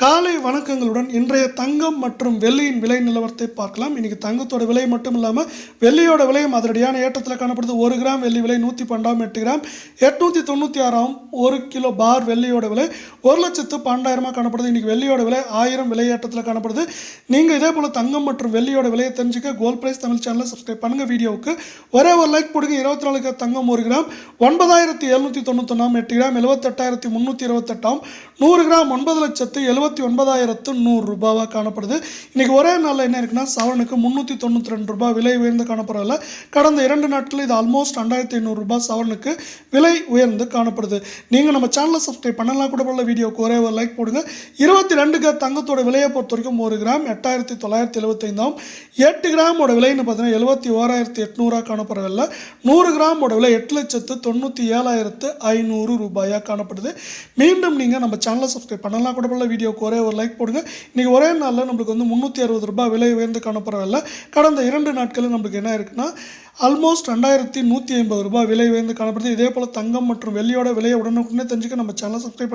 காலை வணக்கங்களுடன் இன்றைய தங்கம் மற்றும் வெள்ளியின் விலை நிலவரத்தை பார்க்கலாம். இன்னைக்கு தங்கத்தோட விலை மட்டும் இல்லாமல் வெள்ளியோட விலையும் அதிரடியான ஏற்றத்தில் காணப்படுது. 1 கிராம் வெள்ளி விலை 112, 8 கிராம் 896, 1 கிலோ பார் வெள்ளியோட விலை 1,12,000 காணப்படுது. இன்னைக்கு வெள்ளியோட விலை 1000 விலை ஏற்றத்தில் காணப்படுது. நீங்கள் இதே போல் தங்கம் மற்றும் வெள்ளியோட விலையை தெரிஞ்சுக்க கோல்ட் பிரைஸ் தமிழ் சேனலை சப்ஸ்கிரைப் பண்ணுங்கள். வீடியோவுக்கு ஒரே ஒரு லைக் போடுங்க. 24 கிராம் தங்கம் 1 கிராம் 9,791, 8 கிராம் 78,328, 100 கிராம் 9,79,100 ரூபாவாக காணப்படுது. இன்றைக்கி ஒரே நாளில் என்ன இருக்குன்னா சவரனுக்கு 392 ரூபாய் விலை உயர்ந்து காணப்படவில்லை. கடந்த 2 நாட்களில் இது ஆல்மோஸ்ட் 2,500 ரூபாய் சவரனுக்கு விலை உயர்ந்து காணப்படுது. நீங்கள் நம்ம சேனலை சப்ஸ்கிரைப் பண்ணலாம் கூட போல வீடியோக்கு ஒரே ஒரு லைக் போடுங்க. 22 கிராம் தங்கத்தோட விலையை பொறுத்த வரைக்கும் 1 கிராம் 8,975, 8 கிராமோட விலைன்னு பார்த்தீங்கன்னா 71,800 காணப்படவில்லை. 100 கிராமோட விலை 8,97,500 ரூபாயாக காணப்படுது. மீண்டும் நீங்கள் நம்ம சேனலை சப்ஸ்கிரைப் பண்ணலாம் கூட போல வீடியோக்கு ஒரே ஒரு லைக் போடுங்க. இன்றைக்கி ஒரே நாளில் நம்மளுக்கு 360 ரூபாய் விலை உயர்ந்து காணப்படவில்லை. கடந்த 2 நாட்களில் நம்மளுக்கு என்ன இருக்குன்னா ஆல்மோஸ்ட் 2,150 ரூபாய் விலை உயர்ந்து காணப்படுது. இதே போல் தங்கம் மற்றும் வெள்ளியோட விலையை உடனுக்குடனே தெரிஞ்சுக்க நம்ம சேனலை சப்ஸ்கிரைப்